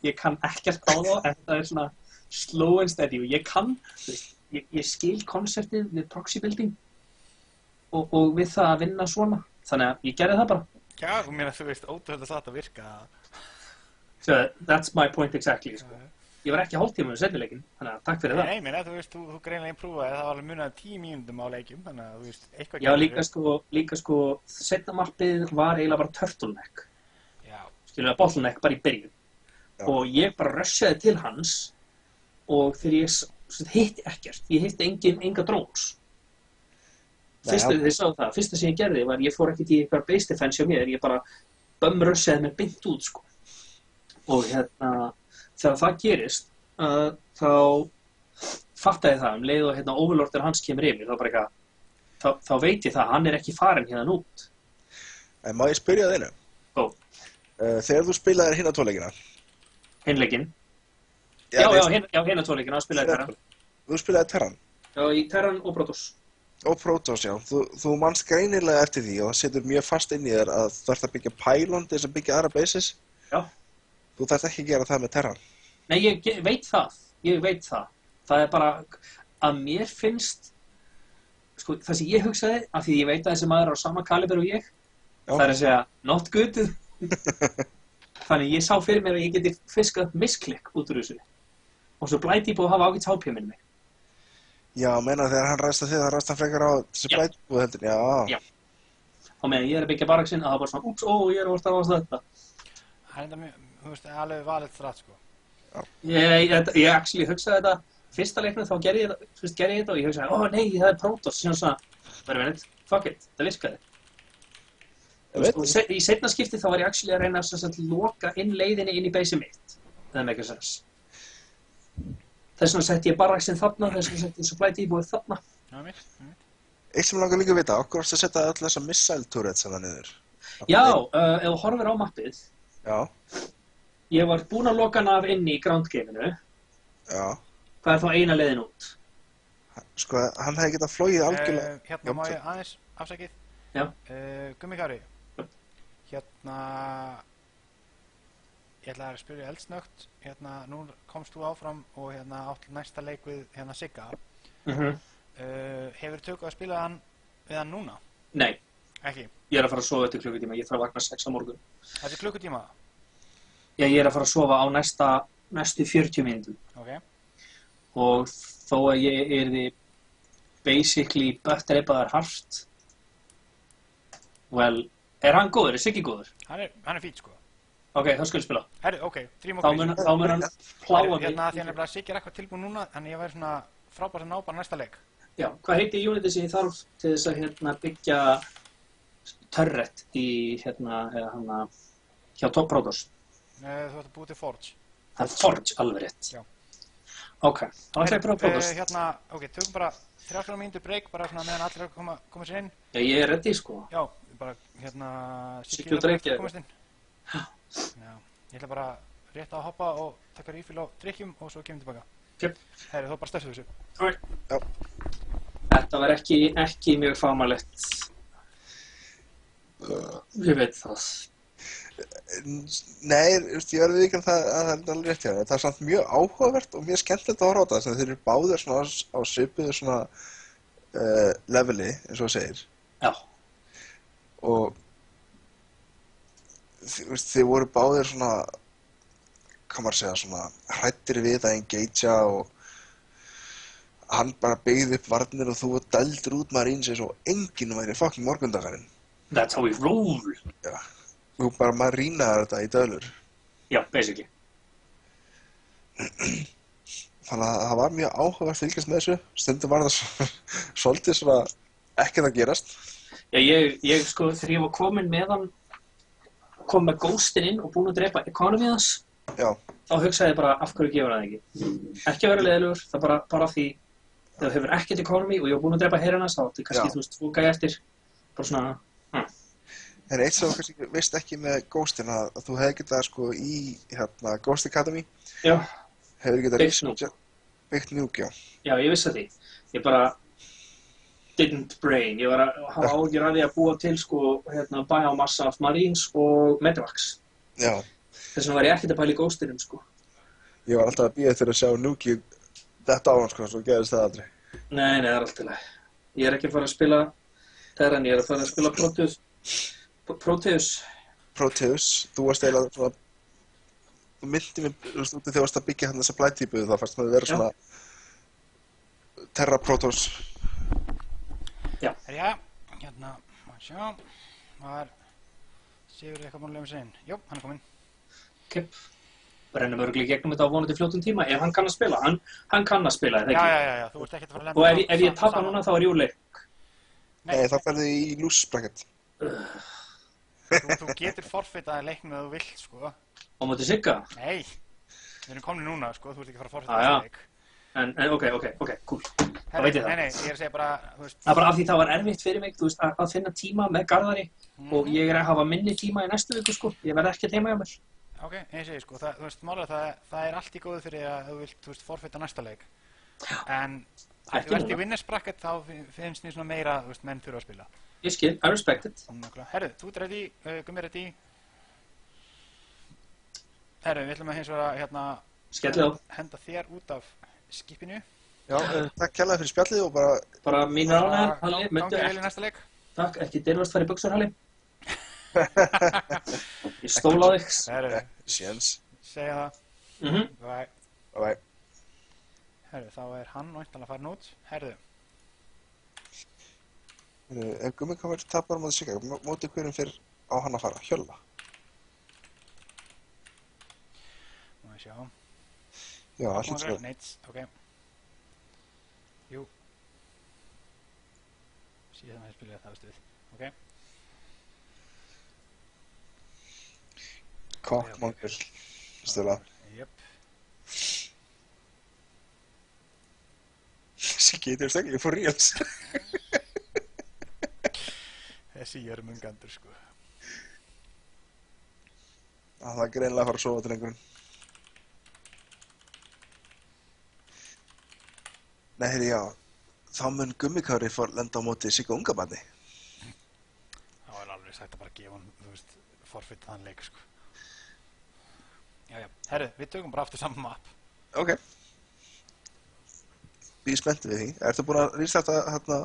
ég kann ekkert á þá, en það svona slow and steady og ég kann, ég skil konseptið við proxy building og við það að vinna svona, þannig að ég gerði það bara. Já, þú meina þú veist, ótrúlega satt að virka. So that's my point exactly, sko. Ég var ekki hálftíma seinnileikinn, þannig að takk fyrir það. Nei, meina, þú veist, þú greinilega prófaði, það var alveg munað 10 mínútum á leikjum, þannig að þú veist, eitthvað... Já, líka sko, seinna mappið var eiginlega bara turtleneck. Já. Skilur það, bottleneck bara í byrjun. Já. Og ég bara rushaði til hans og þegar ég hitti ekkert, ég hitti enga drones. Fyrsta sem ég gerði var, ég fór ekkert í eitthvað base defense hjá mér, ég bara bumrushaði mér beint út, sko. Og þegar það gerist, þá fattaði það leið og overlordur hans kemur yfir, þá bara eitthvað, þá veit ég það, hann ekki farin hérna út. En má ég spyrja það einu? Ó. Þegar þú spilaðir hina 2 leikina? Hinleikin? Já, hina 2 leikina, þá spilaði Terran. Þú spilaði Terran? Já, í Terran og Protoss. Og Protoss, já. Þú manst greinilega eftir því og það setur mjög fast inn í þér að þú þarft að byggja pylon til þess að byggja aðra bases. Já. Þú þarft ekki að gera það með Terran. Nei, ég veit það. Það bara að mér finnst, sko, það sem ég hugsaði, af því ég veit að þessi maður er á sama kaliber og ég, já. Það að segja, not good. Þannig ég sá fyrir mér að ég geti fiskað misklikk út úr þessu. Og svo blæti búið að hafa ágætt HP minni mig. Já, meina þegar hann ræðst að þið, það ræðst hann frekar á þessi blæti búið heldur, já. Já. Og meðan ég að byggja baraksinn, að það bara svona, úps, ég að orta á þetta. Það mjög, þú veist, alveg valið þrætt, sko. Ég actually hugsaði þetta, fyrsta leiknum þá gerði ég þetta og ég hugsaði, nei, það er Protoss, síðan svona, verið, fuck it, það virkaði. Í seinna skipti þá var ég actually að reyna að loka inn leiðinni inn í base mitt. Það með ekki sens. Þess vegna setti ég baraksinn þarna, þess vegna setti ég supply depot þarna. Eitt sem langar líka að vita, okkur varst að setja öll þessa missile turrets hérna niður? Já, ef þú horfir á mappið. Já. Ég var búinn að loka hann af inni í ground gameinu. Já. Hvað er þá eina leiðin út? Sko, hann hefði getað flogið algjörlega... Hérna má ég aðeins afsakið. Já. Gummi Kári. Hérna... Ég ætlaði að spyrja eldsnögt. Hérna, nú komst þú áfram og hérna átt næsta leik við hérna Sigga. Hefur tökuð að spila við hann núna? Nei. Ekki? Ég er að fara að sofa eftir klukkutíma. Ég þarf að vakna 6 á morgun. Þetta klukkutíma? Já, ég er að fara að sofa á næstu 40 mínútum. Ok. Og þó að ég yrði basically butt-reipaðar hart. Well, er hann góður? Er Siggi góður? Hann er fít, sko. Ok, þá skal ég spila. Herru, ok, Þá mun hann pláa mig. Hérna, því hann bara Siggi er eitthvað tilbúin núna, en ég væri svona frábært að ná bara næsta leik. Já, hvað heitir unitið sem ég þarf til þess að byggja turret í hjá Top Protoss? Þú ætti að búið til Forge. Það er Forge, alveg rétt. Já. Ok, þá ætla ég bara að Protoss. Hérna, ok, tökum bara 30 mínútur break, bara svona meðan allir koma sér inn. Já, ég er ready, sko. Já, bara, hérna, Siggi og Dreki. Komast inn. Já, ég ætla bara rétt að hoppa og taka refill á drikkjum og svo kemur tilbaka. Ok. Herri, þá bara stöfðu þessu. Alright. Já. Þetta var ekki mjög famalegt. Ég veit það. Nei, ég verði vikinn að það er alveg rétt hjá það. Það er samt mjög áhugavert og mjög skemmtilegt að horfa á það. Þeir eru báðir svona á svipuðu svona leveli, eins og það segir. Já. Og þið voru báðir svona, hvað maður segja, svona hræddir við að engagea og hann bara byggði upp varnir og þú dældur út Marines eins og enginn væri fucking morgundagarinn. That's how we roll. Já, þú bara marinaðar þetta í dölur. Já, basically. Þannig að það var mjög áhugavert að fylgjast með þessu. Stundum var það svolítið svona ekkert að gerast. Já, ég sko, þegar ég var komin með hann, kom með ghostin inn og búinn að drepa economy hans. Já. Þá hugsaði ég bara, af hverju gefur það ekki? Ekki að vera leiðilegur, það bara því þegar þú hefur ekkert economy og ég var búinn að drepa herrana, þá átti kannski, þú veist, þú gæði eftir, bara svona, En eitt sem þú kannski veist ekki með Ghostin að þú hefði getað sko í hérna Ghost Academy. Já. Hefur getað Byggt Nuke, já. Já, ég vissi því. Ég bara didn't brain. Ég var að hafa áhyggjur af því að búa til sko biomassa af Marines og Medivacs. Já. Þess vegna var ég ekkert að pæla í Ghostinum sko. Ég var alltaf að bíða eftir að sjá Nuki detta á hann, sko, svo gerðist það aldrei. Nei, það er allt í lagi. Ég er ekki að fara að spila Terran, ég er að fara að spila Proteus. Þú varst eiginlega svona, þú myndi mig, þú veist, þegar þú varst að byggja hann þessa blætípu, þá fannst maður vera svona Terra Protoss. Herja, hérna, maður sjá, var Sigurður eitthvað búinn að leyfa sig inn? Jú, hann er kominn. Ok, rennum örugglega í gegnum þetta á vonandi fljótum tíma, ef hann kann að spila, hann kann að spila, eða ekki? Já, þú ert ekkert að fara að lenda. Og ef ég tapa núna, þá er ég úr leik. Nei, þá ferðu í loose bracket. Þú getur forfeitað leiknum ef þú vilt, sko. Á móti Sigga? Nei, við erum komnir núna, sko, þú ert ekki að fara að forfeita þessi leik. En ok, cool. Það veit ég það. Nei, ég er að segja bara, þú veist. Það er bara af því það var erfitt fyrir mig, þú veist, að finna tíma með Garðari og ég er að hafa minni tíma í næstu viku, sko. Ég verð ekki heima hjá mér. Ok, ég segi, sko, þú veist, málega það er allt í góðu fyrir að þú vilt, þú veist, forfeita næsta leik. En ef þú ert í winners bracket, þá finnst mér svona meira, þú veist, menn þurfa að spila. Ég skil, I respect it. Herru, þú ert ready, Gummi ready. Herru, við ætlum að hins vegar hérna henda þér út af skipinu. Já, takk kærlega fyrir spjallið og bara mínir ánægðar, Halli. Gangi vel í næsta leik. Takk, ekki dirfast fara í buxur, Halli. Ég stóla á þig. Herru, séns. Segja það. Bye. Bye. Herru, þá er hann væntanlega farin út. Herru. Ef Gummi Kári tapar á móti Sigga, móti hverjum fyrir á hann að fara? Hjölla? Má ég sjá. Já, allir svo. Neits, ok. Jú. Síðan að ég spila það stuð. Ok. Kokkmongur. Stöla. Jöp. Siggi, þú veist ekki, ég fór ríals. Þessi jörmungandur, sko. Það er greinilega að fara að sofa drengurinn. Nei, heyrðu, já. Þá mun Gummi Kári lenda á móti Sigga ungabarni. Það var alveg sagt að bara gefa hann, þú veist, forfeita þann leik, sko. Já. Herru, við tökum bara aftur saman map. Ok. Við erum spenntið við því. Ertu búin að restarta hérna